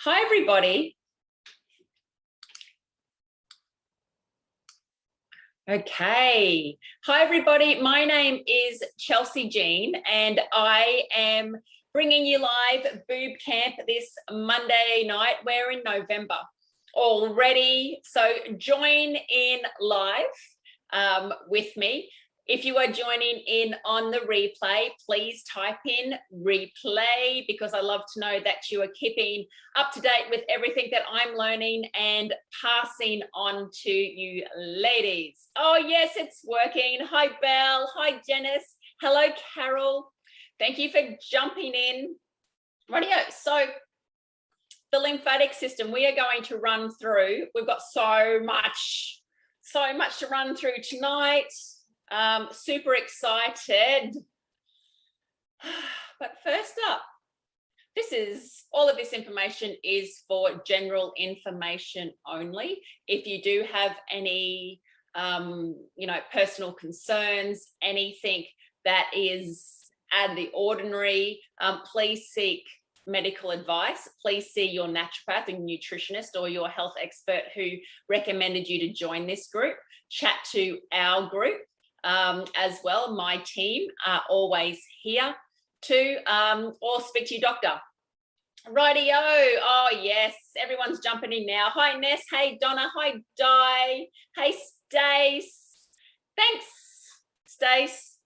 Hi, everybody. Okay. Hi, everybody. My name is Chelsey Jean, and I am bringing you live BooB CamP this Monday night. We're in November already, so join in live with me. If you are joining in on the replay, please type in replay, because I love to know that you are keeping up to date with everything that I'm learning and passing on to you ladies. Oh yes, it's working. Hi Belle, hi Janice, hello Carol. Thank you for jumping in. Rightio, so the lymphatic system we are going to run through. We've got so much to run through tonight. Super excited. But first up, all of this information is for general information only. If you do have any personal concerns, anything that is out of the ordinary, please seek medical advice. Please see your naturopath and nutritionist or your health expert who recommended you to join this group. Chat to our group as well. My team are always here to or speak to your doctor. Rightio. Oh yes, everyone's jumping in now. Hi Ness, hey Donna, hi Di, hey Stace. Thanks, Stace.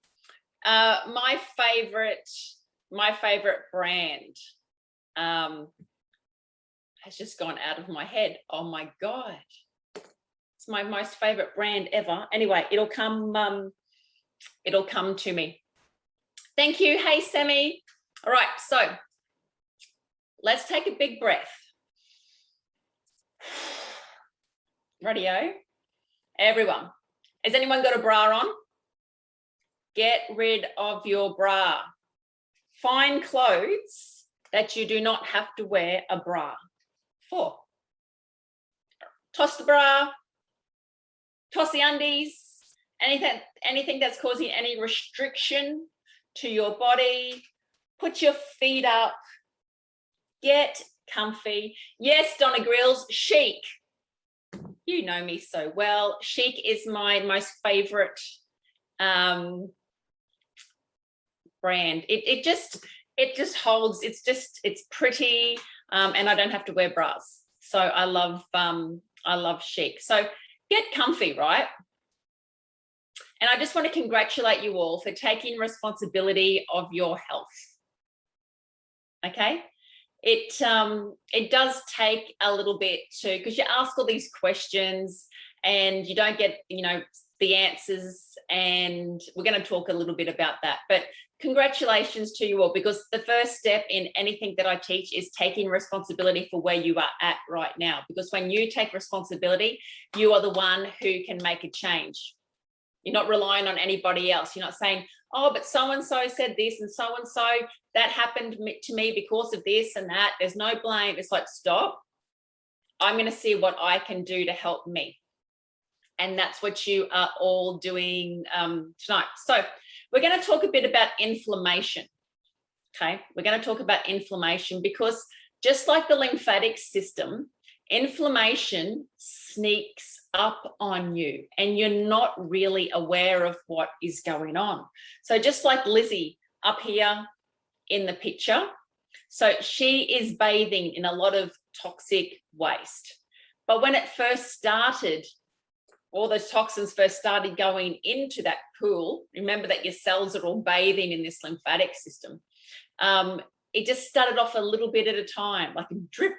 My favorite brand has just gone out of my head. Oh my God. It's my most favorite brand ever. Anyway, it'll come to me. Thank you. Hey, Sammy. All right, so let's take a big breath. Rightio. Everyone, has anyone got a bra on? Get rid of your bra. Find clothes that you do not have to wear a bra for. Toss the bra. Toss the undies, anything that's causing any restriction to your body. Put your feet up. Get comfy. Yes, Donna Grills, chic. You know me so well. Chic is my most favorite brand. It just holds. It's pretty, and I don't have to wear bras. So I love chic. So get comfy, right? And I just want to congratulate you all for taking responsibility of your health. Okay? It does take a little bit because you ask all these questions and you don't get, the answers, and we're going to talk a little bit about that. But congratulations to you all, because the first step in anything that I teach is taking responsibility for where you are at right now. Because when you take responsibility, you are the one who can make a change. You're not relying on anybody else. You're not saying, oh, but so-and-so said this and so-and-so, that happened to me because of this and that. There's no blame. It's like, stop. I'm going to see what I can do to help me. And that's what you are all doing tonight. So we're going to talk a bit about inflammation. Okay, we're going to talk about inflammation because just like the lymphatic system, inflammation sneaks up on you and you're not really aware of what is going on. So just like Lizzie up here in the picture, so she is bathing in a lot of toxic waste. But when it first started, all those toxins first started going into that pool, remember that your cells are all bathing in this lymphatic system. It just started off a little bit at a time, like a drip,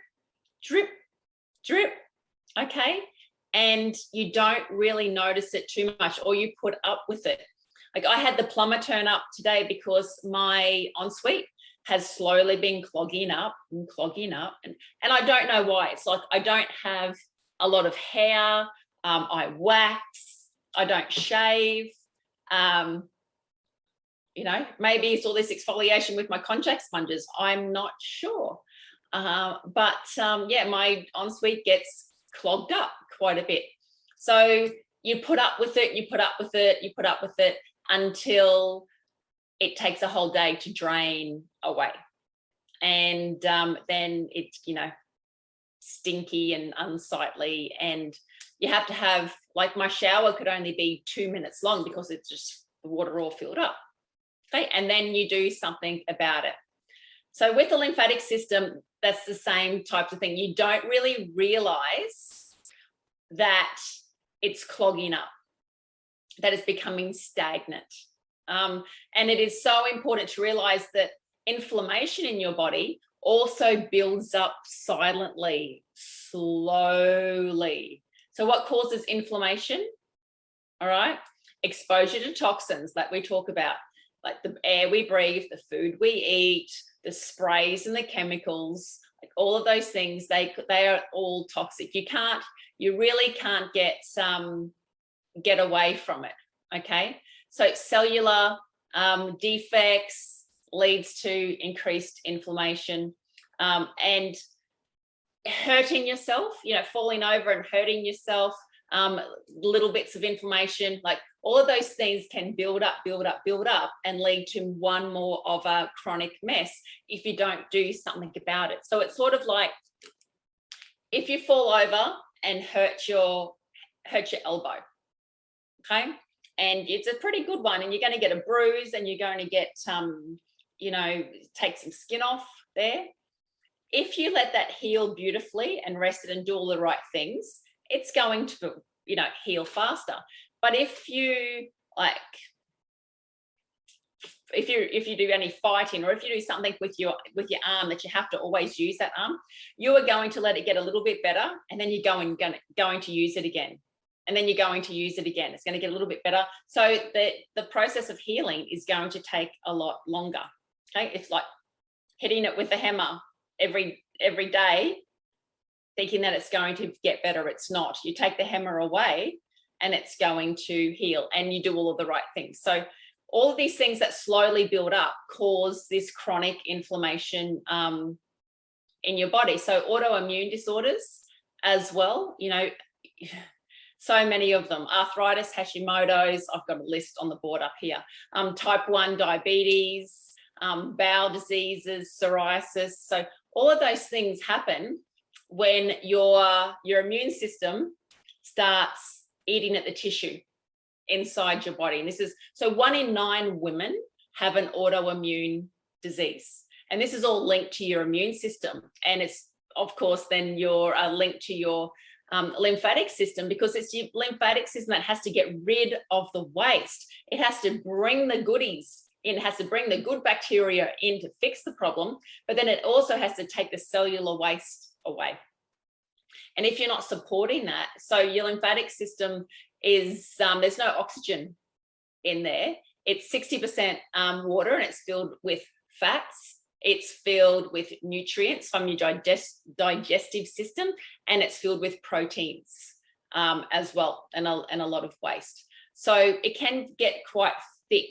drip, drip, okay? And you don't really notice it too much, or you put up with it. Like I had the plumber turn up today because my ensuite has slowly been clogging up. And I don't know why. It's like I don't have a lot of hair. I wax, I don't shave, maybe it's all this exfoliation with my contact sponges. I'm not sure. But my ensuite gets clogged up quite a bit. So you put up with it, you put up with it until it takes a whole day to drain away. And then it's, stinky and unsightly, and you have to have, like, my shower could only be 2 minutes long because it's just the water all filled up. Okay, and then you do something about it. So with the lymphatic system, that's the same type of thing. You don't really realize that it's clogging up, that it's becoming stagnant. And it is so important to realize that inflammation in your body also builds up silently, slowly. So what causes inflammation? All right, exposure to toxins that we talk about, like the air we breathe, the food we eat, the sprays and the chemicals, like all of those things, they are all toxic. You really can't get away from it. Okay, so cellular defects leads to increased inflammation, and hurting yourself, falling over and hurting yourself, little bits of inflammation, like all of those things can build up and lead to one more of a chronic mess if you don't do something about it. So it's sort of like if you fall over and hurt your elbow, okay, and it's a pretty good one, and you're going to get a bruise, and you're going to get take some skin off there. If you let that heal beautifully and rest it and do all the right things, it's going to heal faster. But if you do any fighting, or if you do something with your arm that you have to always use that arm, you are going to let it get a little bit better, and then you're going to use it again, and then you're going to use it again. It's going to get a little bit better. So the process of healing is going to take a lot longer. Okay, it's like hitting it with a hammer every day, thinking that it's going to get better. It's not. You take the hammer away and it's going to heal, and you do all of the right things. So all of these things that slowly build up cause this chronic inflammation in your body. So autoimmune disorders as well, so many of them: arthritis, Hashimoto's, I've got a list on the board up here, type 1 diabetes, bowel diseases, psoriasis. So all of those things happen when your immune system starts eating at the tissue inside your body. And this is, so 1 in 9 women have an autoimmune disease. And this is all linked to your immune system. And it's, of course, then you're linked to your lymphatic system, because it's your lymphatic system that has to get rid of the waste. It has to bring the goodies in, it has to bring the good bacteria in to fix the problem, but then it also has to take the cellular waste away. And if you're not supporting that, so your lymphatic system is, there's no oxygen in there. It's 60% water, and it's filled with fats. It's filled with nutrients from your digestive system, and it's filled with proteins as well, and a lot of waste. So it can get quite thick,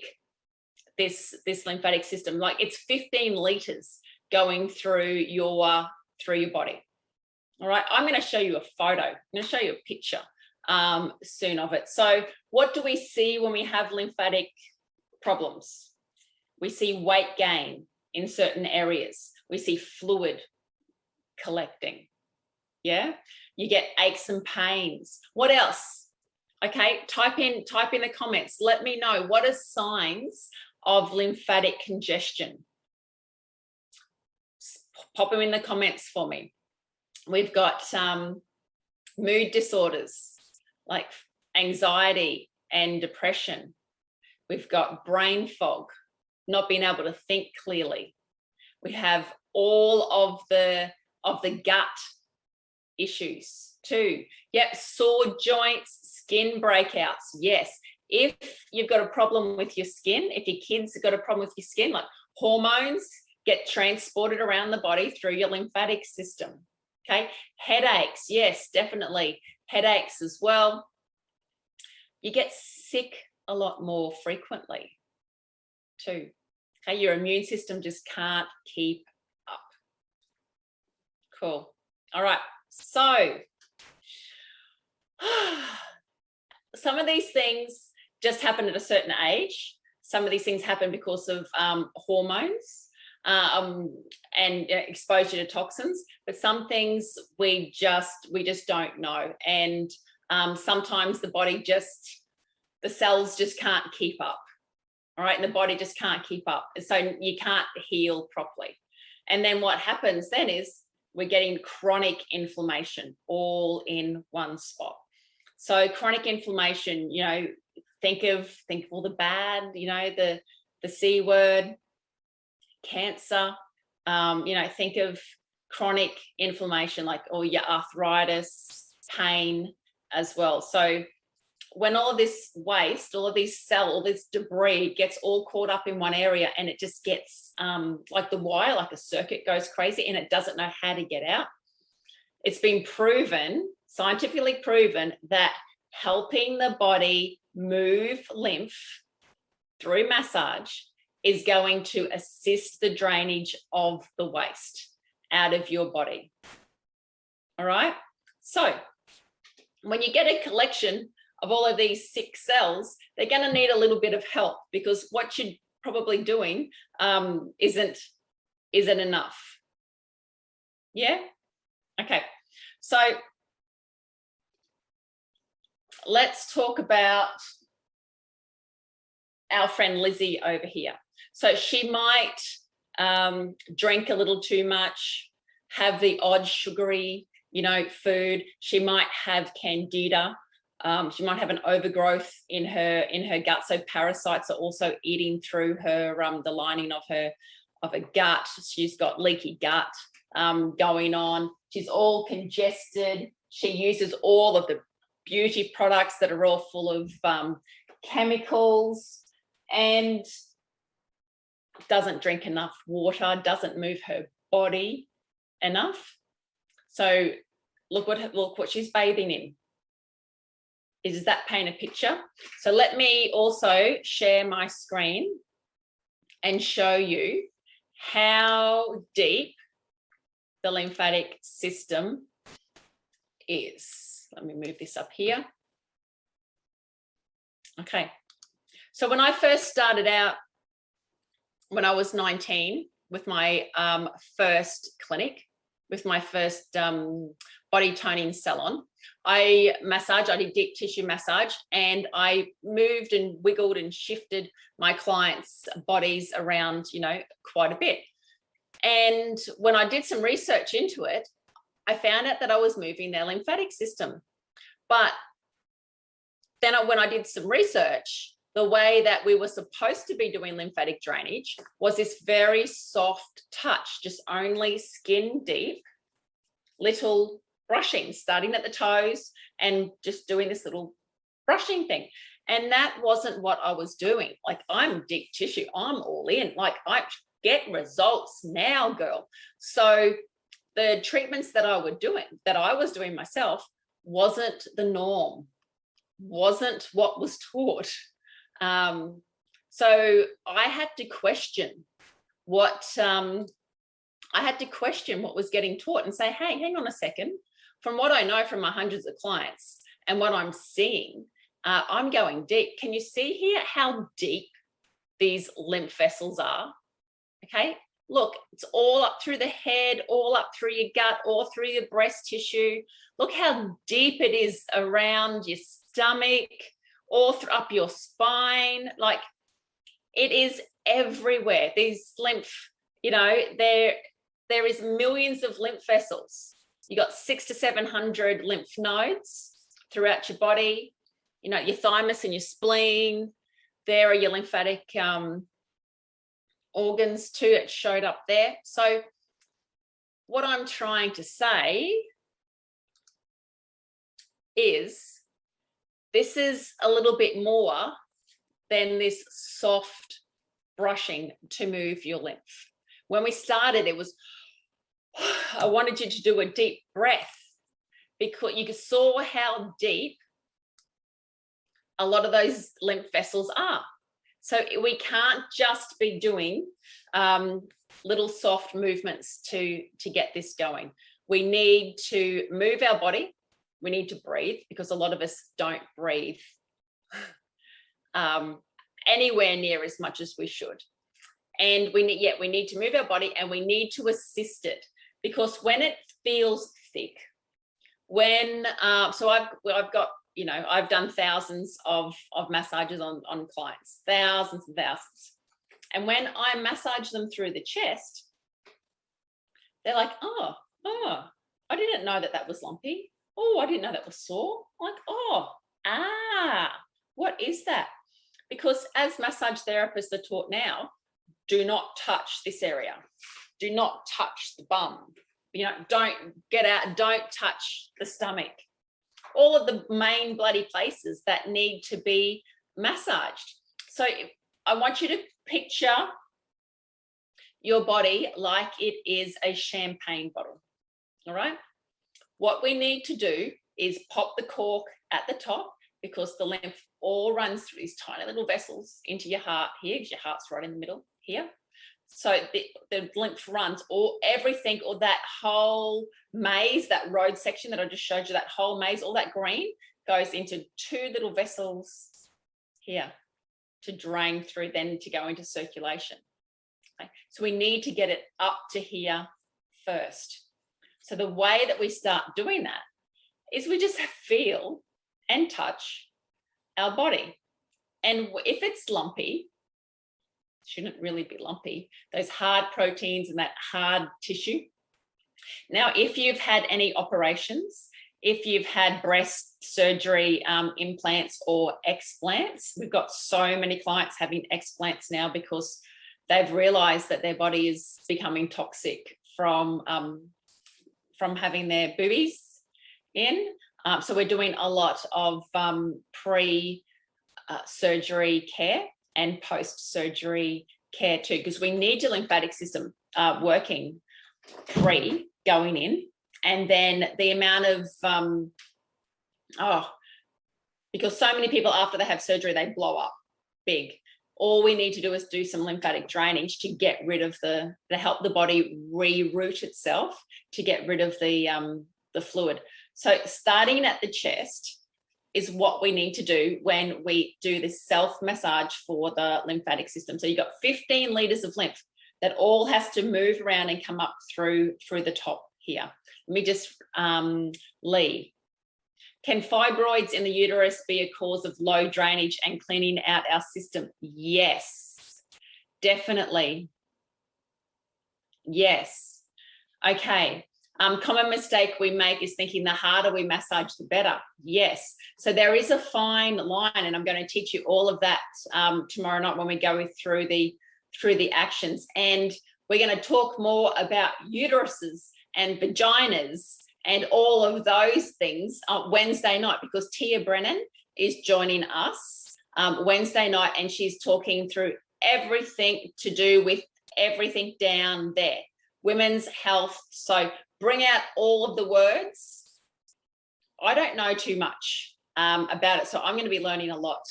this lymphatic system. Like, it's 15 liters going through your body. All right, I'm going to show you a photo. I'm going to show you a picture soon of it. So what do we see when we have lymphatic problems? We see weight gain in certain areas. We see fluid collecting. Yeah, you get aches and pains. What else? Okay, type in the comments. Let me know, what are signs of lymphatic congestion? Pop them in the comments for me. We've got mood disorders like anxiety and depression. We've got brain fog, not being able to think clearly. We have all of the gut issues too. Yep, sore joints, skin breakouts. Yes, if you've got a problem with your skin, if your kids have got a problem with your skin, like hormones get transported around the body through your lymphatic system. Okay, headaches, yes, definitely headaches as well. You get sick a lot more frequently too. Okay, your immune system just can't keep up. Cool. All right, so some of these things just happen at a certain age. Some of these things happen because of hormones. and exposure to toxins, but some things we just don't know. And sometimes the body the cells just can't keep up. All right, and the body just can't keep up. So you can't heal properly. And then what happens then is we're getting chronic inflammation all in one spot. So chronic inflammation, you know, think of all the bad, you know, the C word, cancer, you know, think of chronic inflammation, like all your arthritis, pain as well. So when all of this waste, all of these all this debris gets all caught up in one area, and it just gets like the wire, like a circuit goes crazy, and it doesn't know how to get out. It's been proven, scientifically proven, that helping the body move lymph through massage is going to assist the drainage of the waste out of your body. All right. So when you get a collection of all of these sick cells, they're going to need a little bit of help, because what you're probably doing isn't enough. Yeah. Okay. So let's talk about our friend Lizzie over here. So she might drink a little too much, have the odd sugary, you know, food. She might have candida. She might have an overgrowth in her gut. So parasites are also eating through her the lining of her gut. She's got leaky gut going on. She's all congested. She uses all of the beauty products that are all full of chemicals, and doesn't drink enough water, doesn't move her body enough. So look what she's bathing in. Does that paint a picture? So let me also share my screen and show you how deep the lymphatic system is. Let me move this up here. Okay. So when I first started out, when I was 19, with my first clinic, with my first body toning salon, I did deep tissue massage, and I moved and wiggled and shifted my clients' bodies around, you know, quite a bit. And when I did some research into it, I found out that I was moving their lymphatic system. But then when I did some research, the way that we were supposed to be doing lymphatic drainage was this very soft touch, just only skin deep, little brushing, starting at the toes and just doing this little brushing thing. And that wasn't what I was doing. Like, I'm deep tissue, I'm all in, like I get results now, girl. So the treatments that I was doing myself wasn't the norm, wasn't what was taught. So I had to question what was getting taught and say, hey, hang on a second. From what I know from my hundreds of clients and what I'm seeing, I'm going deep. Can you see here how deep these lymph vessels are? Okay, look, it's all up through the head, all up through your gut, all through your breast tissue. Look how deep it is around your stomach, all up your spine. Like, it is everywhere. These lymph, you know, there is millions of lymph vessels. You got 600 to 700 lymph nodes throughout your body. You know, your thymus and your spleen. There are your lymphatic organs too. It showed up there. So what I'm trying to say is, this is a little bit more than this soft brushing to move your lymph. When we started, it was, I wanted you to do a deep breath, because you saw how deep a lot of those lymph vessels are. So we can't just be doing little soft movements to get this going. We need to move our body. We need to breathe, because a lot of us don't breathe anywhere near as much as we should. And we need to move our body, and we need to assist it, because when it feels thick, so I've got, I've done thousands of massages on clients, thousands and thousands. And when I massage them through the chest, they're like, oh, I didn't know that was lumpy. Oh, I didn't know that was sore. I'm like, what is that? Because as massage therapists are taught now, do not touch this area. Do not touch the bum. Don't get out, don't touch the stomach. All of the main bloody places that need to be massaged. So I want you to picture your body like it is a champagne bottle, all right? What we need to do is pop the cork at the top, because the lymph all runs through these tiny little vessels into your heart here, because your heart's right in the middle here. So the lymph runs everything, or that whole maze, that road section that I just showed you, that whole maze, all that green goes into two little vessels here to drain through, then to go into circulation. Okay. So we need to get it up to here first. So the way that we start doing that is we just feel and touch our body. And if it's lumpy, shouldn't really be lumpy, those hard proteins and that hard tissue. Now, if you've had any operations, if you've had breast surgery, implants or explants, we've got so many clients having explants now because they've realized that their body is becoming toxic from having their boobies in. So we're doing a lot of pre-surgery care and post-surgery care too, because we need your lymphatic system working going in. And then the amount of, because so many people after they have surgery, they blow up big. All we need to do is do some lymphatic drainage to get rid of to help the body reroute itself, to get rid of the fluid. So starting at the chest is what we need to do when we do this self-massage for the lymphatic system. So you've got 15 litres of lymph that all has to move around and come up through the top here. Let me just, Lee. Can fibroids in the uterus be a cause of low drainage and cleaning out our system? Yes, definitely. Yes. Okay. Common mistake we make is thinking the harder we massage, the better. Yes. So there is a fine line, and I'm going to teach you all of that tomorrow night when we go through the actions. And we're going to talk more about uteruses and vaginas and all of those things Wednesday night, because Tia Brennan is joining us Wednesday night, and she's talking through everything to do with everything down there, women's health. So bring out all of the words. I don't know too much about it, so I'm going to be learning a lot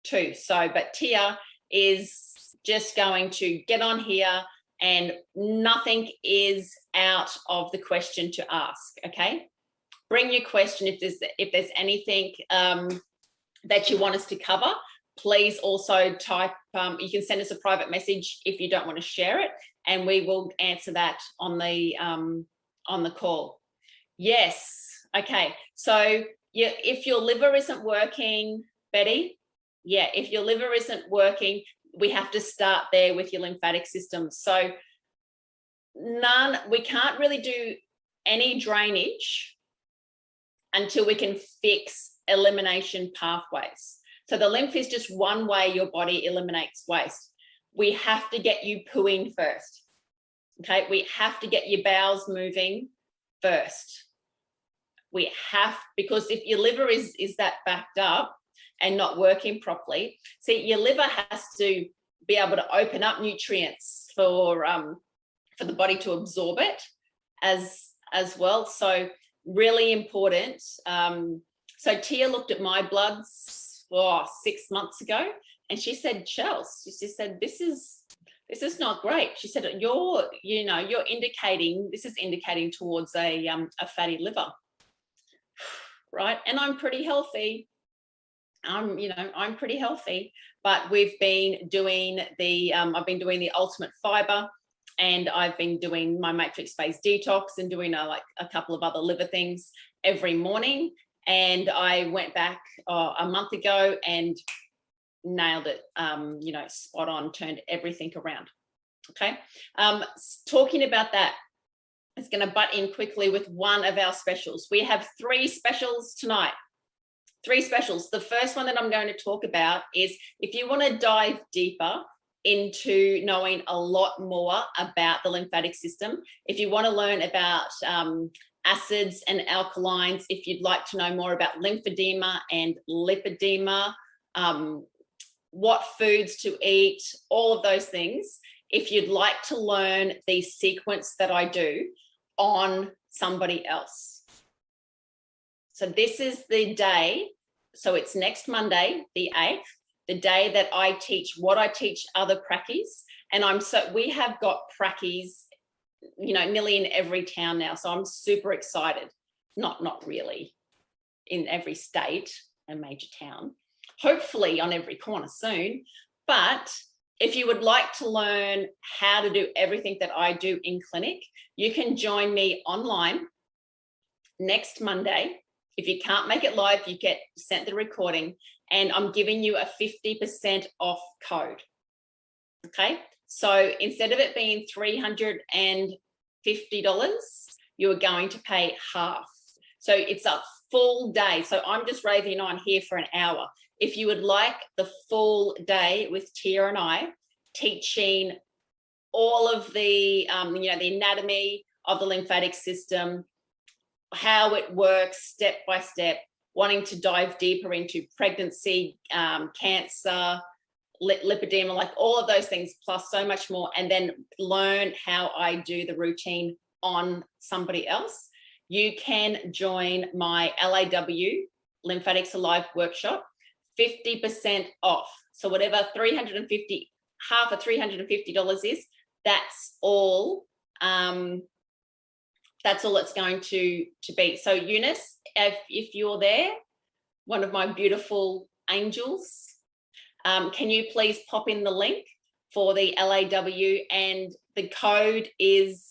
too. So, but Tia is just going to get on here, and nothing is out of the question to ask, okay? Bring your question. If there's anything that you want us to cover, please also type, you can send us a private message if you don't want to share it, and we will answer that on the call. Yes, okay. So if your liver isn't working, Betty, if your liver isn't working, we have to start there with your lymphatic system. So we can't really do any drainage until we can fix elimination pathways. So the lymph is just one way your body eliminates waste. We have to get you pooing first. Okay, we have to get your bowels moving first. Because if your liver is that backed up and not working properly, see, your liver has to be able to open up nutrients for the body to absorb it as well. So really important. So Tia looked at my bloods 6 months ago, and she said, Chelsey, she said, this is not great. She said, you're indicating, this is indicating towards a fatty liver, right? And I'm pretty healthy. I'm pretty healthy, but we've been doing I've been doing the ultimate fiber, and I've been doing my matrix phase detox and doing like a couple of other liver things every morning. And I went back a month ago and nailed it, spot on, turned everything around. Okay. Talking about that, it's going to butt in quickly with one of our specials. We have 3 specials tonight. 3 specials. The first one that I'm going to talk about is if you want to dive deeper into knowing a lot more about the lymphatic system, if you want to learn about acids and alkalines, if you'd like to know more about lymphedema and lipedema, what foods to eat, all of those things, if you'd like to learn the sequence that I do on somebody else. So this is the day, so it's next Monday, the 8th, the day that I teach what I teach other prackies. And we have got prackies, nearly in every town now. So I'm super excited. Not really in every state and major town, hopefully on every corner soon. But if you would like to learn how to do everything that I do in clinic, you can join me online next Monday. If you can't make it live, you get sent the recording, and I'm giving you a 50% off code. Okay, so instead of it being $350, you are going to pay half. So it's a full day. So I'm just raving on here for an hour. If you would like the full day with Tia and I teaching all of the, the anatomy of the lymphatic system, how it works step by step, wanting to dive deeper into pregnancy, cancer, lipedema, like all of those things, plus so much more, and then learn how I do the routine on somebody else, you can join my LAW Lymphatics Alive workshop, 50% off. So whatever half of $350 is, that's all it's going to be. So Eunice, if you're there, one of my beautiful angels, can you please pop in the link for the LAW, and the code is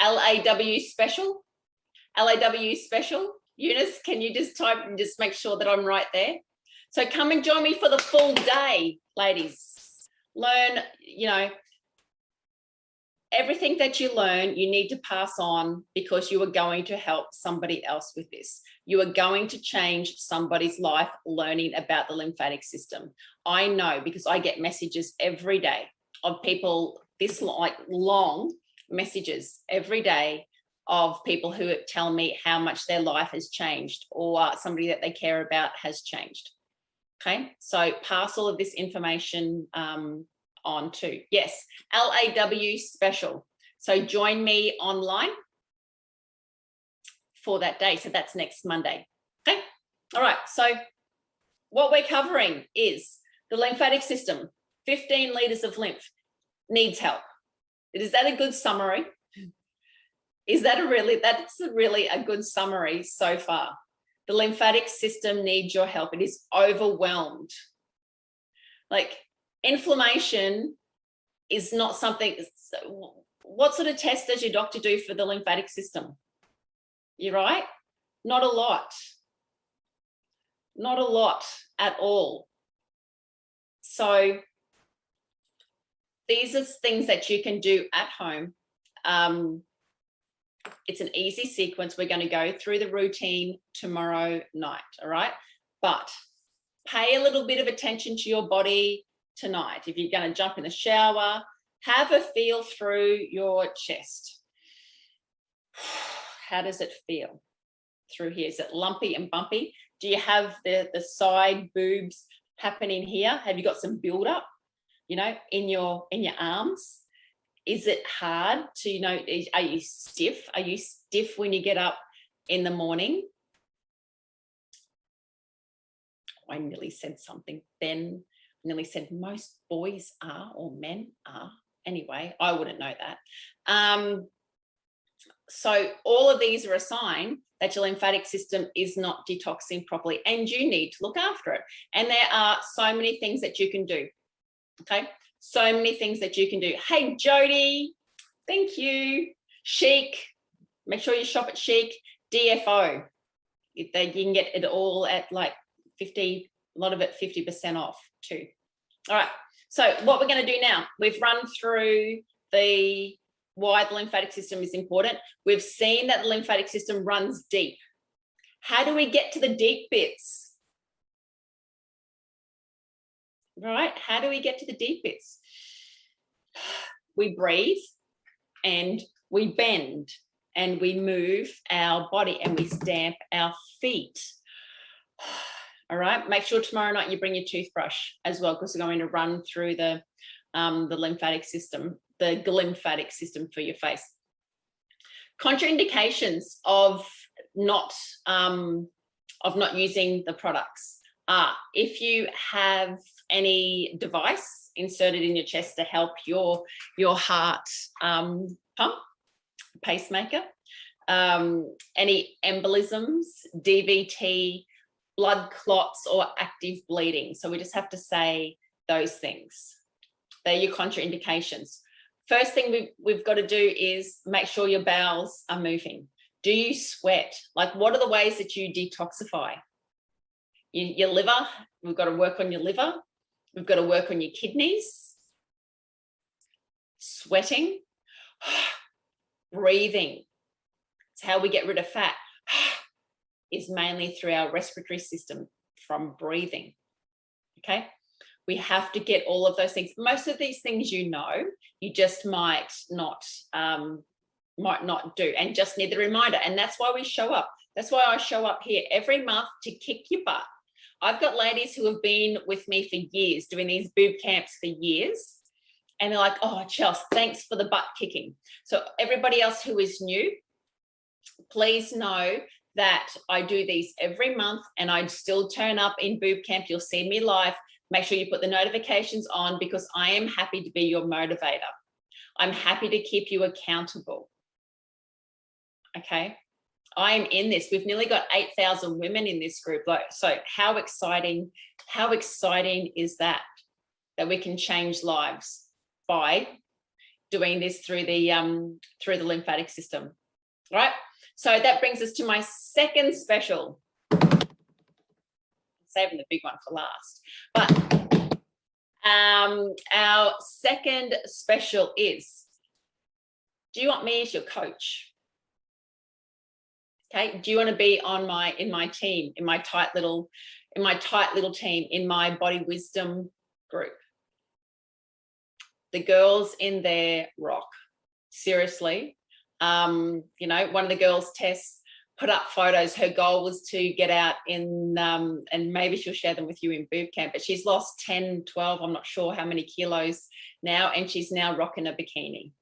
LAW special. LAW special. Eunice, can you just type and just make sure that I'm right there? So come and join me for the full day, ladies. Learn, everything that you learn, you need to pass on, because you are going to help somebody else with this. You are going to change somebody's life learning about the lymphatic system. I know, because I get messages every day of people, long messages every day of people who tell me how much their life has changed, or somebody that they care about has changed. Okay, so pass all of this information on to. Yes, LAW special. So join me online for that day. So that's next Monday. Okay, all right. So what we're covering is the lymphatic system, 15 litres of lymph needs help. Is that a good summary? That's really a good summary so far. The lymphatic system needs your help. It is overwhelmed. Like, inflammation is not something. What sort of test does your doctor do for the lymphatic system? You're right? Not a lot. Not a lot at all. So these are things that you can do at home. It's an easy sequence. We're going to go through the routine tomorrow night, all right? But pay a little bit of attention to your body tonight. If you're going to jump in the shower, have a feel through your chest. How does it feel through here? Is it lumpy and bumpy? Do you have the side boobs happening here? Have you got some build-up, in your arms? Is it hard to, are you stiff? Are you stiff when you get up in the morning? I nearly said something then. I nearly said most boys are, or men are. Anyway, I wouldn't know that. So all of these are a sign that your lymphatic system is not detoxing properly, and you need to look after it. And there are so many things that you can do. Okay, so many things that you can do. Hey, Jody, thank you. Chic, make sure you shop at Chic. DFO, you can get it all at like 50, a lot of it 50% off too. All right, so what we're going to do now, we've run through why the lymphatic system is important. We've seen that the lymphatic system runs deep. How do we get to the deep bits? Right? How do we get to the deep bits? We breathe and we bend and we move our body and we stamp our feet. All right, make sure tomorrow night you bring your toothbrush as well, because we're going to run through the lymphatic system, the glymphatic system for your face. Contraindications of not using the products are if you have any device inserted in your chest to help your heart pump, pacemaker, any embolisms, DVT, blood clots, or active bleeding. So we just have to say those things. They're your contraindications. First thing we've got to do is make sure your bowels are moving. Do you sweat? Like, what are the ways that you detoxify? Your liver, we've got to work on your liver. We've got to work on your kidneys. Sweating. Breathing. It's how we get rid of fat. Is mainly through our respiratory system from breathing. Okay? We have to get all of those things. Most of these things you just might not do, and just need the reminder. And that's why we show up. That's why I show up here every month to kick your butt. I've got ladies who have been with me for years, doing these BooB camps for years. And they're like, oh, Chelsey, thanks for the butt kicking. So everybody else who is new, please know that I do these every month, and I still turn up in BooB camp. You'll see me live. Make sure you put the notifications on, because I am happy to be your motivator. I'm happy to keep you accountable. Okay. I am in this. We've nearly got 8,000 women in this group. So how exciting is that we can change lives by doing this through the lymphatic system. All right. So that brings us to my second special. I'm saving the big one for last. But our second special is, do you want me as your coach? Okay. Do you want to be in my team, in my tight little team, in my body wisdom group? The girls in there rock. Seriously. One of the girls, Tess, put up photos. Her goal was to get out in, and maybe she'll share them with you in BooB camp, but she's lost 10, 12, I'm not sure how many kilos now, and she's now rocking a bikini.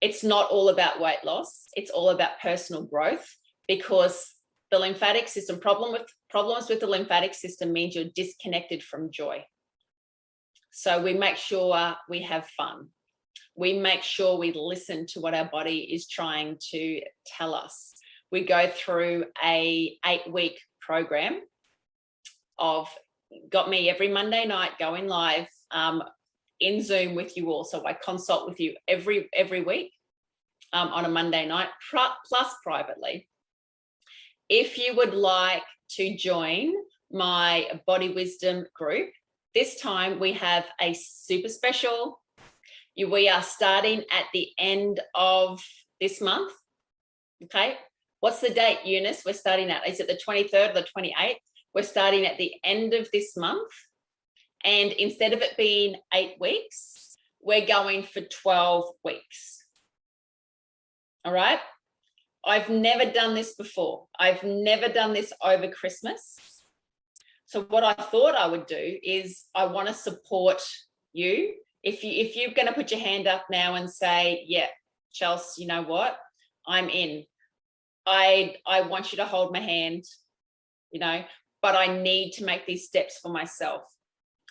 It's not all about weight loss. It's all about personal growth, because the lymphatic system, problems with the lymphatic system means you're disconnected from joy. So we make sure we have fun. We make sure we listen to what our body is trying to tell us. We go through a 8-week program got me every Monday night going live in Zoom with you all. So I consult with you every week on a Monday night, plus privately. If you would like to join my Body Wisdom group, this time we have a super special. We are starting at the end of this month. Okay. What's the date, Eunice? We're starting at, is it the 23rd or the 28th? We're starting at the end of this month. And instead of it being 8 weeks, we're going for 12 weeks. All right. I've never done this before. I've never done this over Christmas. So what I thought I would do is I want to support you. If you're going to put your hand up now and say, yeah, Chelsey, you know what? I'm in. I want you to hold my hand, but I need to make these steps for myself.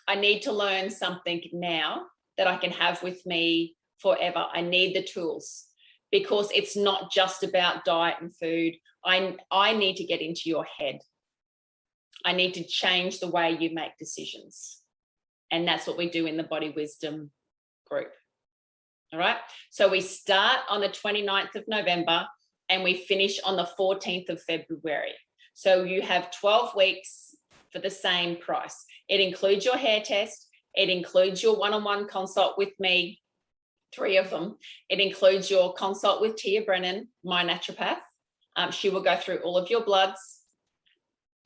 I need to learn something now that I can have with me forever. I need the tools. because it's not just about diet and food. I need to get into your head. I need to change the way you make decisions. And that's what we do in the Body Wisdom group. All right. So we start on the 29th of November and we finish on the 14th of February. So you have 12 weeks for the same price. It includes your hair test. It includes your one-on-one consult with me, 3 of them. It includes your consult with Tia Brennan, my naturopath. She will go through all of your bloods.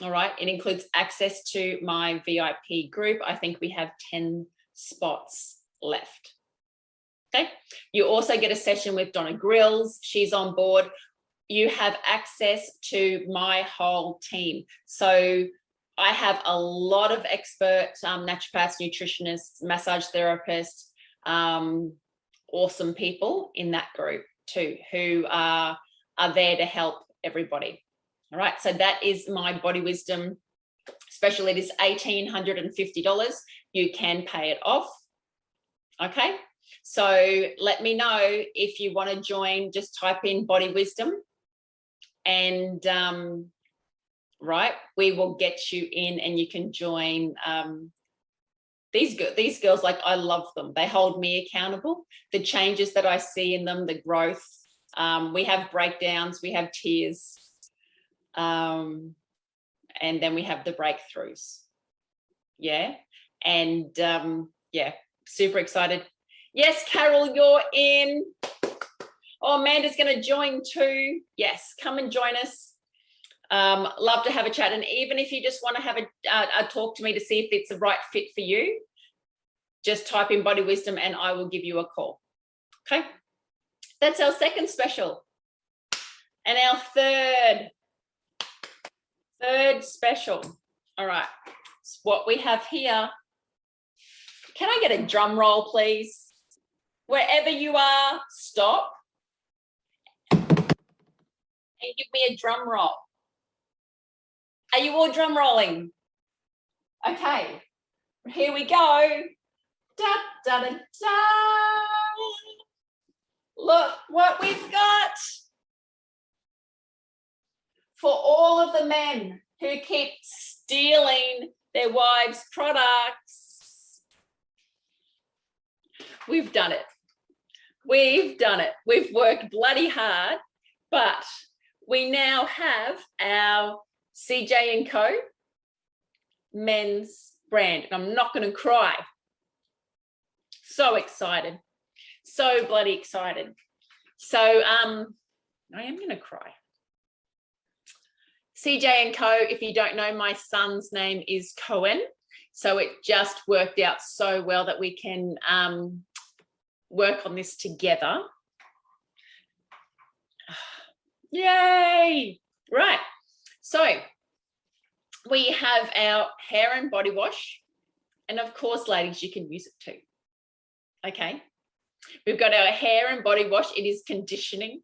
All right. It includes access to my VIP group. I think we have 10 spots left. Okay. You also get a session with Donna Grills. She's on board. You have access to my whole team. So I have a lot of expert naturopaths, nutritionists, massage therapists, awesome people in that group too, who are there to help everybody. All right, so that is my Body Wisdom special. It is $1,850. You can pay it off. Okay, so let me know if you want to join. Just type in Body Wisdom and right, we will get you in and you can join. These girls, like, I love them. They hold me accountable. The changes that I see in them, the growth. We have breakdowns, we have tears, and then we have the breakthroughs. Yeah, and yeah, super excited. Yes, Carol, you're in. Oh, Amanda's going to join too. Yes, come and join us. Love to have a chat, and even if you just want to have a talk to me to see if it's the right fit for you, just type in Body Wisdom and I will give you a call. Okay, that's our second special. And our third special. All right, so what we have here, can I get a drum roll, please? Wherever you are, stop and give me a drum roll. Are you all drum rolling? Okay, here we go. Da, da, da, da. Look what we've got. For all of the men who keep stealing their wives' products, we've done it. We've done it. We've worked bloody hard, but we now have our CJ & Co. men's brand. And I'm not going to cry. So excited. So bloody excited. So I am going to cry. CJ & Co., if you don't know, my son's name is Cohen. So it just worked out so well that we can work on this together. Yay! Right. So we have our hair and body wash. And of course, ladies, you can use it too. Okay. We've got our hair and body wash. It is conditioning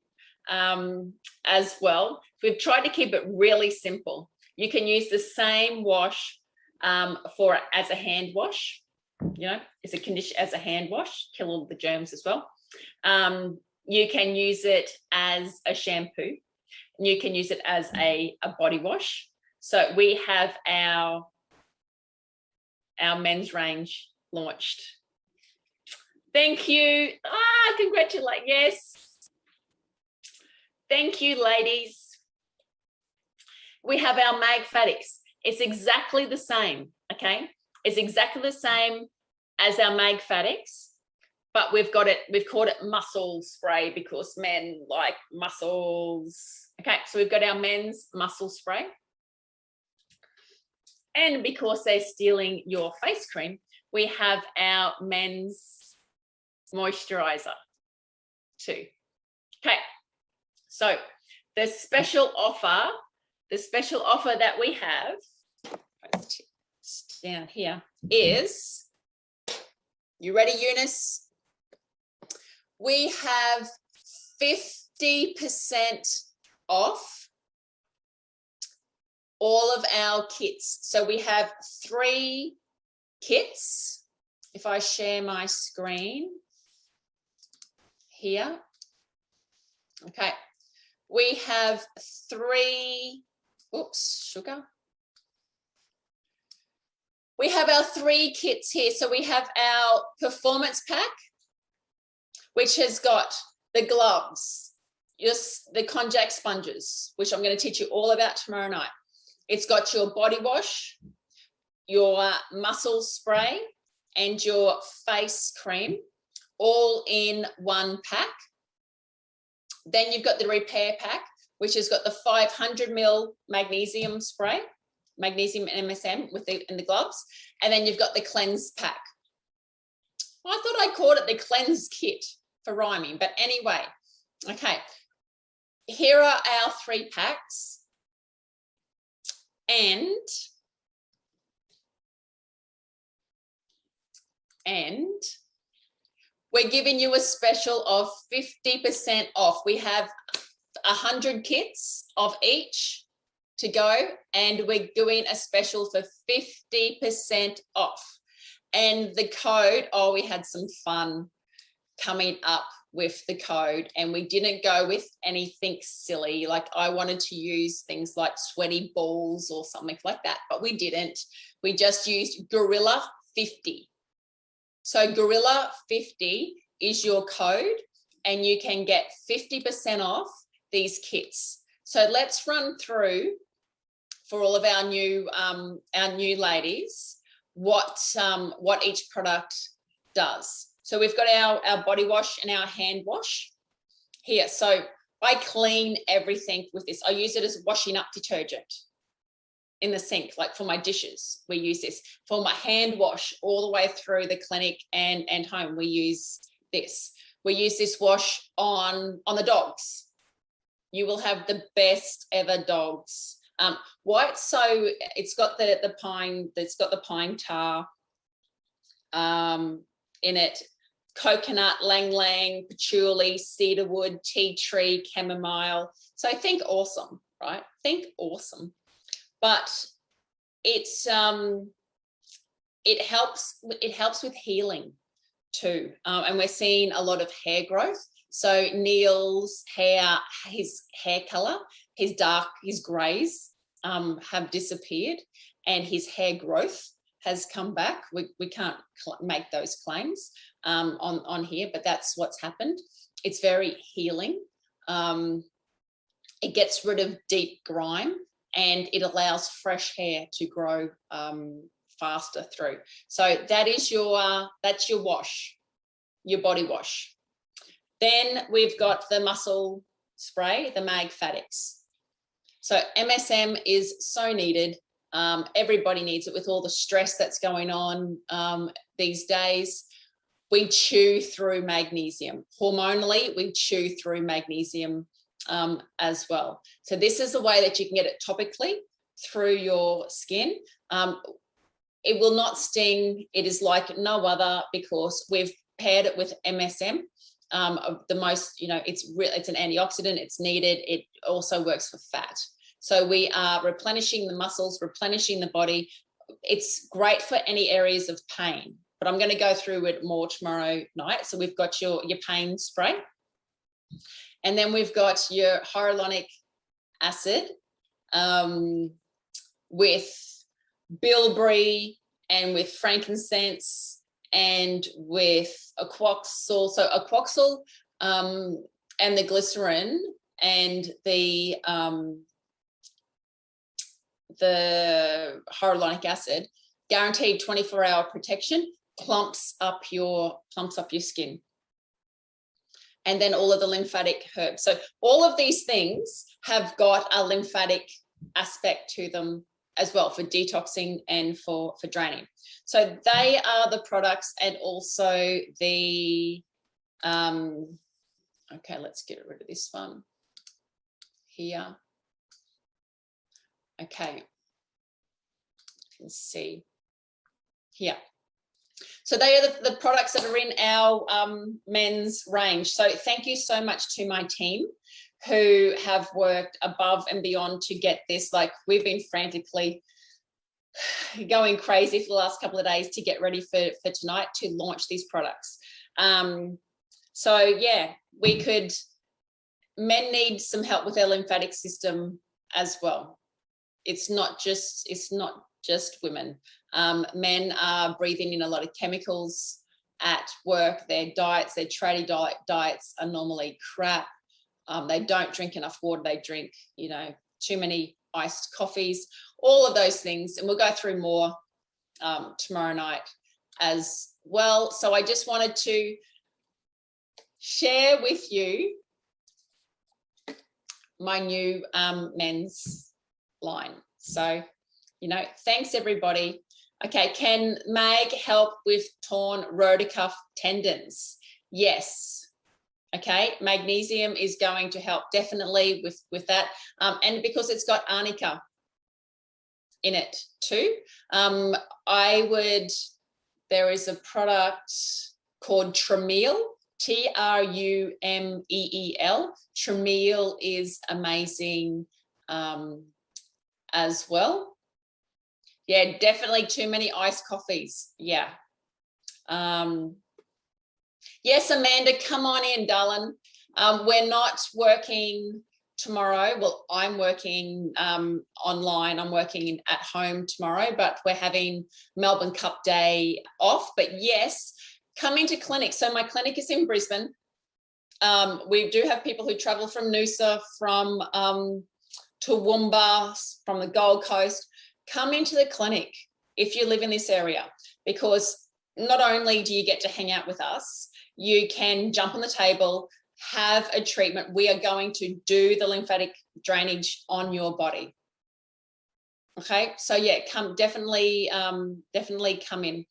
as well. We've tried to keep it really simple. You can use the same wash as a hand wash. You know, it's a condition as a hand wash, kill all the germs as well. You can use it as a shampoo. You can use it as a body wash. So we have our men's range launched. Thank you. Congratulate. Yes. Thank you, ladies. We have our LymFATics. It's exactly the same, okay? It's exactly the same as our LymFATics, but we've called it muscle spray because men like muscles. Okay, so we've got our men's muscle spray. And because they're stealing your face cream, we have our men's moisturizer too. Okay, so the special offer that we have down here is, you ready, Eunice? We have 50% off all of our kits. So we have 3 kits. If I share my screen here, Okay, we have 3, oops, sugar. We have our 3 kits here. So we have our performance pack, which has got the gloves, just the conjac sponges, which I'm going to teach you all about tomorrow night. It's got your body wash, your muscle spray, and your face cream, all in one pack. Then you've got the repair pack, which has got the 500 ml magnesium spray, magnesium MSM in the gloves. And then you've got the cleanse pack. I thought I called it the cleanse kit for rhyming, but anyway, okay. Here are our 3 packs. And we're giving you a special of 50% off. We have 100 kits of each to go, and we're doing a special for 50% off. And the code, oh, we had some fun coming up with the code, and we didn't go with anything silly. Like I wanted to use things like sweaty balls or something like that, but we didn't. We just used Gorilla 50. So Gorilla 50 is your code, and you can get 50% off these kits. So let's run through for all of our new ladies what each product does. So we've got our body wash and our hand wash here. So I clean everything with this. I use it as washing up detergent in the sink, like for my dishes. We use this for my hand wash all the way through the clinic and home. We use this. We use this wash on the dogs. You will have the best ever dogs. White, so it's got the pine tar in it, coconut, lang lang, patchouli, cedarwood, tea tree, chamomile. So think awesome, right? Think awesome. But it's it helps with healing too. And we're seeing a lot of hair growth. So Neil's hair, his hair color, his grays have disappeared, and his hair growth has come back. We can't make those claims on here, but that's what's happened. It's very healing. It gets rid of deep grime, and it allows fresh hair to grow faster through. So that is that's your wash, your body wash. Then we've got the muscle spray, the LymFATics. So MSM is so needed. Everybody needs it with all the stress that's going on these days. We chew through magnesium. Hormonally, we chew through magnesium as well. So this is a way that you can get it topically through your skin. It will not sting. It is like no other, because we've paired it with MSM. The most, it's an antioxidant, it's needed. It also works for fat. So we are replenishing the muscles, replenishing the body. It's great for any areas of pain, but I'm going to go through it more tomorrow night. So we've got your pain spray, and then we've got your hyaluronic acid with bilberry and with frankincense and with aquoxyl. So aquoxyl and the glycerin and the hyaluronic acid, guaranteed 24-hour protection, plumps up your skin. And then all of the lymphatic herbs. So all of these things have got a lymphatic aspect to them as well, for detoxing and for draining. So they are the products, and also the okay, let's get rid of this one here. Okay, you can see here. So they are the products that are in our men's range. So thank you so much to my team who have worked above and beyond to get this. Like, we've been frantically going crazy for the last couple of days to get ready for tonight to launch these products. So yeah, we could men need some help with their lymphatic system as well. It's not just women. Men are breathing in a lot of chemicals at work. Their diets, their tradie diets are normally crap. They don't drink enough water. They drink, you know, too many iced coffees, all of those things. And we'll go through more tomorrow night as well. So I just wanted to share with you my new men's line. So, you know, thanks everybody. Okay, can Mag help with torn rotacuff tendons? Yes. Okay, magnesium is going to help definitely with that. And because it's got arnica in it too. There is a product called Tremeel, Trumeel. Tremeel is amazing as well. Yeah, definitely too many iced coffees. Yeah. Yes, Amanda, come on in, darling. We're not working tomorrow. Well, I'm working online. I'm working at home tomorrow, but we're having Melbourne Cup Day off. But yes, come into clinic. So my clinic is in Brisbane. We do have people who travel from Noosa, from Toowoomba, from the Gold Coast. Come into the clinic if you live in this area, because not only do you get to hang out with us, you can jump on the table, have a treatment. We are going to do the lymphatic drainage on your body. Okay, so yeah, definitely come in.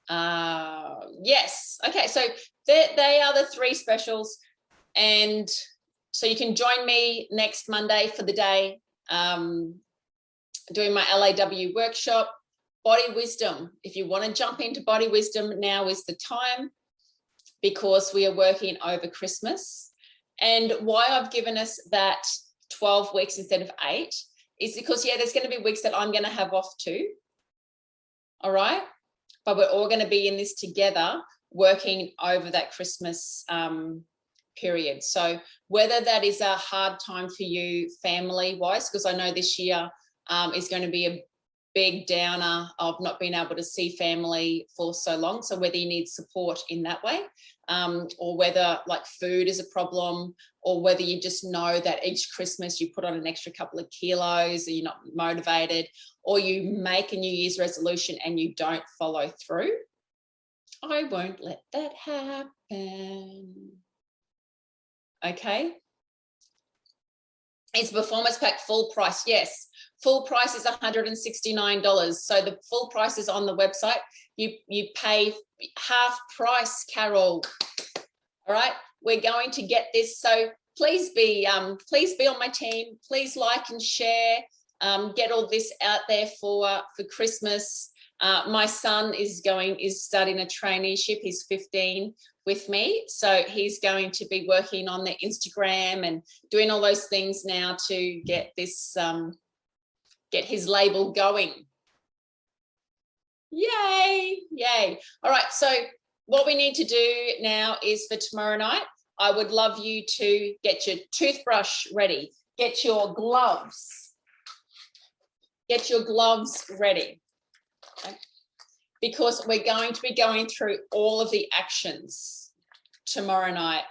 Yes, okay, so they are the 3 specials, and so you can join me next Monday for the day, doing my LAW workshop. Body wisdom. If you want to jump into body wisdom, now is the time, because we are working over Christmas. And why I've given us that 12 weeks instead of 8 is because, yeah, there's going to be weeks that I'm going to have off too. All right. But we're all going to be in this together, working over that Christmas period. So whether that is a hard time for you family-wise, because I know this year is going to be a big downer of not being able to see family for so long. So whether you need support in that way, or whether like food is a problem, or whether you just know that each Christmas you put on an extra couple of kilos, or you're not motivated, or you make a New Year's resolution and you don't follow through, I won't let that happen. Okay. It's performance pack full price. Yes. Full price is $169. So the full price is on the website. You pay half price, Carol. All right, we're going to get this. So please be on my team. Please like and share. Get all this out there for Christmas. My son is starting a traineeship. He's 15 with me, so he's going to be working on the Instagram and doing all those things now to get this. Get his label going. Yay, yay. All right, so what we need to do now is for tomorrow night, I would love you to get your toothbrush ready, get your gloves ready, okay? Because we're going to be going through all of the actions tomorrow night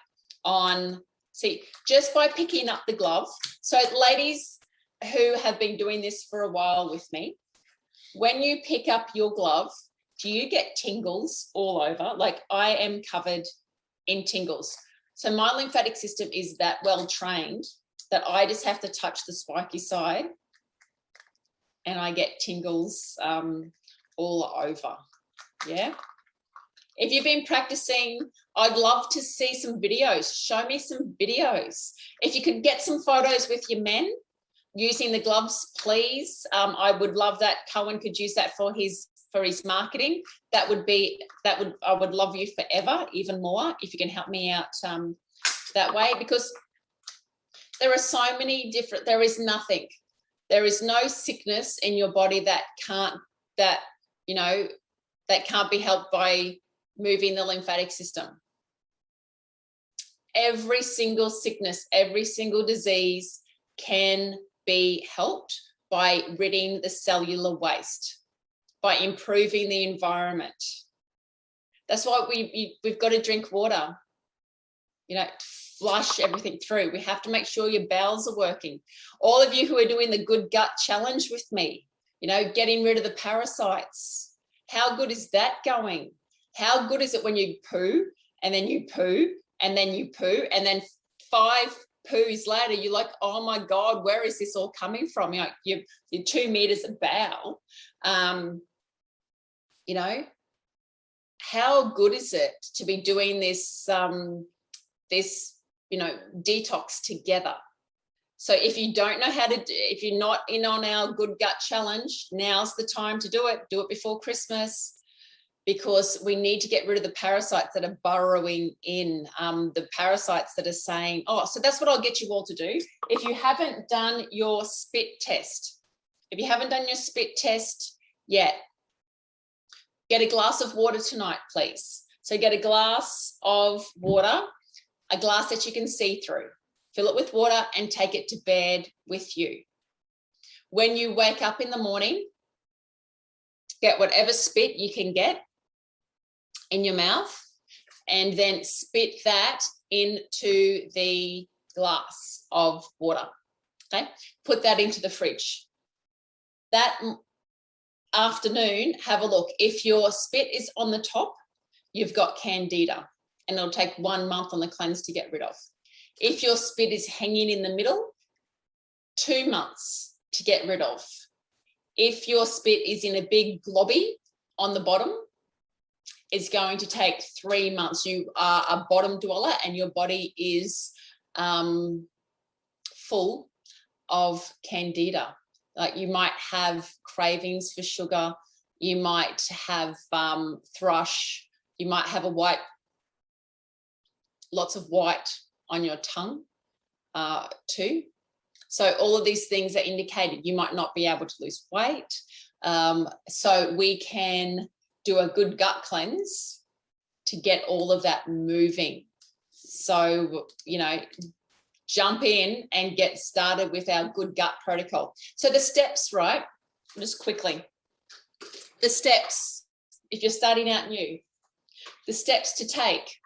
on, see, just by picking up the glove. So ladies who have been doing this for a while with me, when you pick up your glove, do you get tingles all over? Like I am covered in tingles. So my lymphatic system is that well trained that I just have to touch the spiky side and I get tingles all over. Yeah. If you've been practicing, I'd love to see some videos. Show me some videos. If you could get some photos with your men using the gloves, please. I would love that. Cohen could use that for his marketing. I would love you forever, even more, if you can help me out that way, because there are so many different, there is no sickness in your body that can't be helped by moving the lymphatic system. every single sickness, every single disease can be helped by ridding the cellular waste, by improving the environment. That's why we've got to drink water, you know, flush everything through. We have to make sure your bowels are working. All of you who are doing the good gut challenge with me, you know, getting rid of the parasites. How good is that going? How good is it when you poo and then you poo and then you poo and then 5 poos later, you're like, oh my God, where is this all coming from? You're like, you're 2 meters of bowel. You know, how good is it to be doing this, you know, detox together? So if you don't know how to if you're not in on our good gut challenge, now's the time to do it. Do it before Christmas, because we need to get rid of the parasites that are burrowing in, the parasites that are saying, oh, so that's what I'll get you all to do. If you haven't done your spit test, yet, get a glass of water tonight, please. So get a glass of water, a glass that you can see through. Fill it with water and take it to bed with you. When you wake up in the morning, get whatever spit you can get in your mouth and then spit that into the glass of water. Okay, put that into the fridge. That afternoon, have a look. If your spit is on the top, you've got candida, and it'll take 1 month on the cleanse to get rid of. If your spit is hanging in the middle, 2 months to get rid of. If your spit is in a big globby on the bottom, it's going to take 3 months. You are a bottom dweller and your body is full of candida. Like, you might have cravings for sugar, you might have thrush, you might have lots of white on your tongue too. So all of these things are indicated. You might not be able to lose weight. So we can do a good gut cleanse to get all of that moving. So, you know, jump in and get started with our good gut protocol. So the steps, right? Just quickly. The steps, if you're starting out new, the steps to take.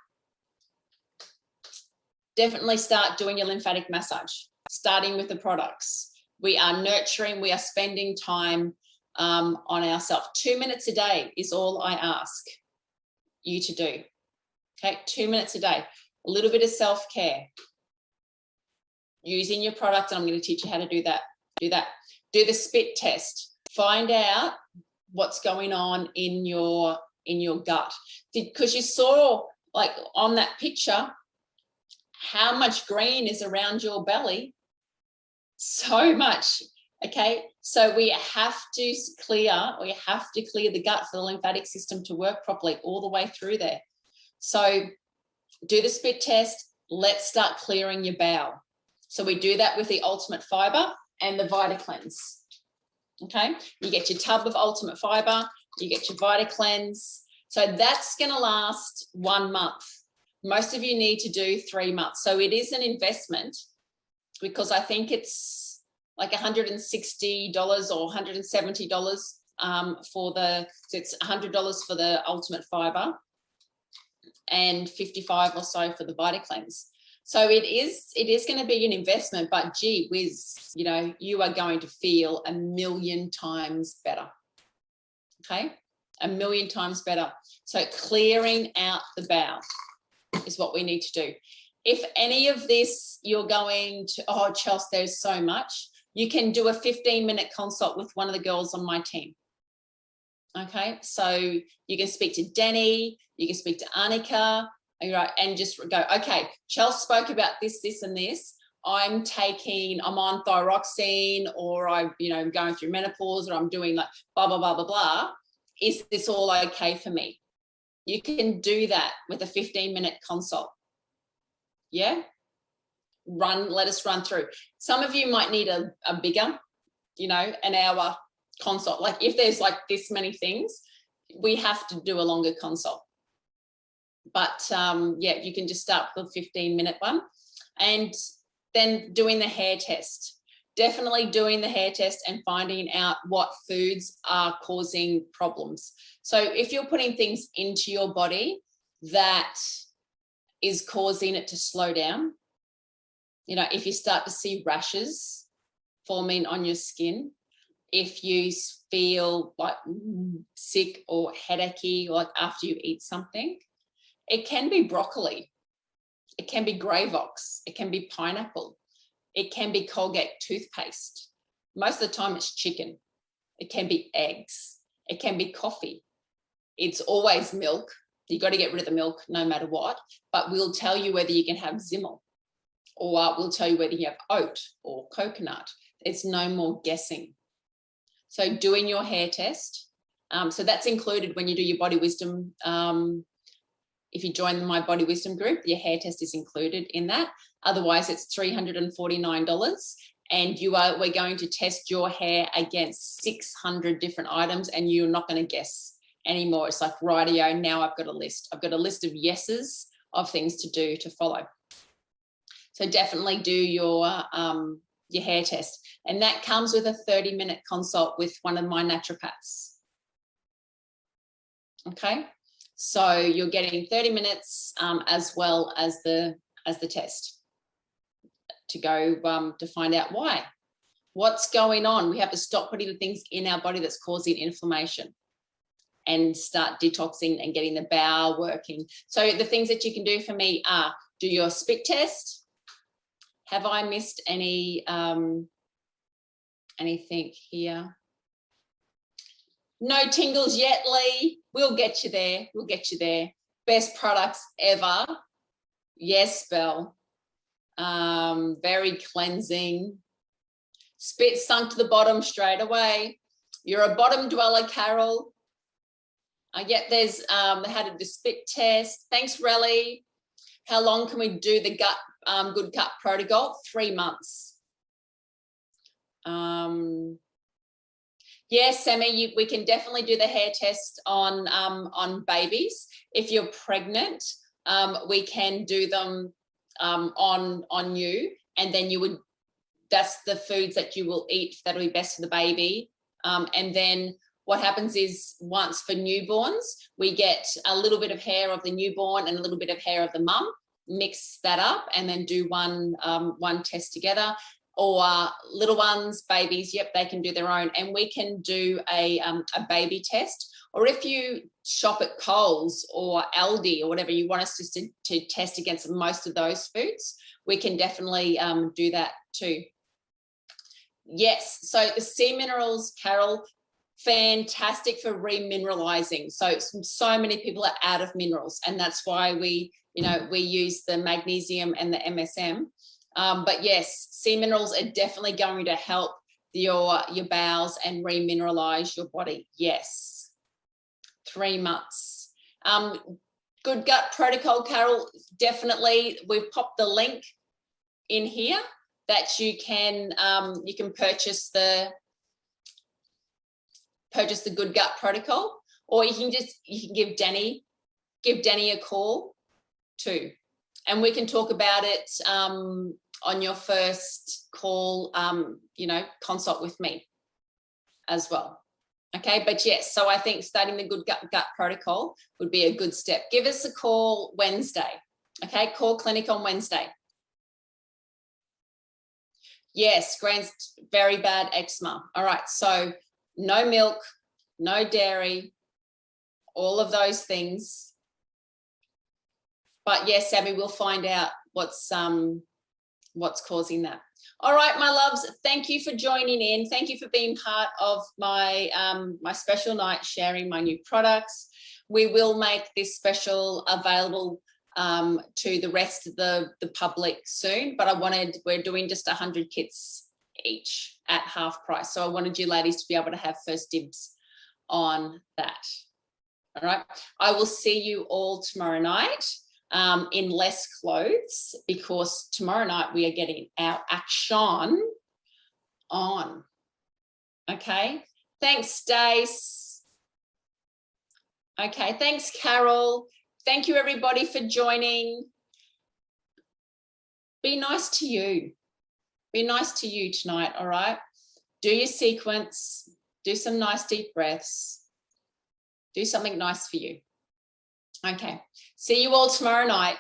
Definitely start doing your lymphatic massage, starting with the products. We are nurturing, we are spending time on ourselves. 2 minutes a day is all I ask you to do. Okay, 2 minutes a day. A little bit of self-care. Using your product, and I'm going to teach you how to do that. Do the spit test. Find out what's going on in your gut. Because you saw, like, on that picture, how much green is around your belly. So much. Okay, so we have to clear the gut for the lymphatic system to work properly all the way through there. So do the spit test. Let's start clearing your bowel. So we do that with the Ultimate Fiber and the Vita Cleanse. Okay, you get your tub of Ultimate Fiber, you get your Vita Cleanse. So that's going to last 1 month. Most of you need to do 3 months. So it is an investment, because I think it's like $160 or $170 so it's $100 for the Ultimate Fiber and $55 or so for the Vita Cleanse. So it is going to be an investment, but gee whiz, you know, you are going to feel 1,000,000 times better. Okay, 1,000,000 times better. So clearing out the bowel is what we need to do. If any of this you're going to, oh, Chelsey, there's so much, you can do a 15-minute consult with one of the girls on my team. Okay, so you can speak to Denny, you can speak to Annika, right, and just go, okay, Chelsey spoke about this, this, and this. I'm on thyroxine, or I'm, you know, going through menopause, or I'm doing like blah, blah, blah, blah, blah. Is this all okay for me? You can do that with a 15-minute consult. Yeah? Let us run through. Some of you might need a bigger, you know, an hour consult. Like, if there's like this many things, we have to do a longer consult. But yeah, you can just start with a 15-minute one. And then doing the hair test. Definitely doing the hair test and finding out what foods are causing problems. So if you're putting things into your body that is causing it to slow down, you know, if you start to see rashes forming on your skin, if you feel like sick or headachy, like after you eat something, it can be broccoli, it can be Gravox, it can be pineapple, it can be Colgate toothpaste. Most of the time it's chicken. It can be eggs. It can be coffee. It's always milk. You've got to get rid of the milk no matter what, but we'll tell you whether you can have Zimmel, or we'll tell you whether you have oat or coconut. It's no more guessing. So doing your hair test. So that's included when you do your Body Wisdom. If you join my Body Wisdom group, your hair test is included in that. Otherwise, it's $349. And we're going to test your hair against 600 different items, and you're not going to guess anymore. It's like, rightio, now I've got a list. I've got a list of yeses of things to do, to follow. So definitely do your hair test. And that comes with a 30-minute consult with one of my naturopaths. Okay, so you're getting 30 minutes as well as the test to go to find out what's going on. We have to stop putting the things in our body that's causing inflammation and start detoxing and getting the bowel working. So the things that you can do for me are do your spit test. Have I missed anything here? No tingles yet, Lee. We'll get you there. We'll get you there. Best products ever. Yes, Belle. Very cleansing. Spit sunk to the bottom straight away. You're a bottom dweller, Carol. Yep, there's how to do the spit test. Thanks, Relly. How long can we do the good gut protocol? 3 months. Yes, Sammy, we can definitely do the hair test on babies. If you're pregnant, we can do them on you, and then that's the foods that you will eat that'll be best for the baby. And then what happens is, once for newborns, we get a little bit of hair of the newborn and a little bit of hair of the mum, mix that up and then do one test together. Or little ones, babies, yep, they can do their own. And we can do a baby test. Or if you shop at Coles or Aldi or whatever, you want us just to test against most of those foods, we can definitely do that too. Yes, so the sea minerals, Carol, fantastic for remineralizing. So many people are out of minerals, and that's why we use the magnesium and the MSM. But yes, sea minerals are definitely going to help your bowels and remineralize your body. Yes, 3 months. Good gut protocol, Carol. Definitely, we've popped the link in here that you can purchase the good gut protocol, or you can give Danny a call too. And we can talk about it on your first call, consult with me as well. Okay, but yes, so I think starting the good gut protocol would be a good step. Give us a call Wednesday. Okay, call clinic on Wednesday. Yes, Grant's very bad eczema. All right, so no milk, no dairy, all of those things. But yes, Sammy, we'll find out what's causing that. All right, my loves, thank you for joining in. Thank you for being part of my my special night, sharing my new products. We will make this special available to the rest of the public soon, but we're doing just 100 kits each at half price. So I wanted you ladies to be able to have first dibs on that. All right, I will see you all tomorrow night. In less clothes, because tomorrow night we are getting our action on. Okay, thanks, Stace. Okay, thanks, Carol. Thank you, everybody, for joining. Be nice to you. Be nice to you tonight, all right? Do your sequence. Do some nice deep breaths. Do something nice for you. Okay. See you all tomorrow night.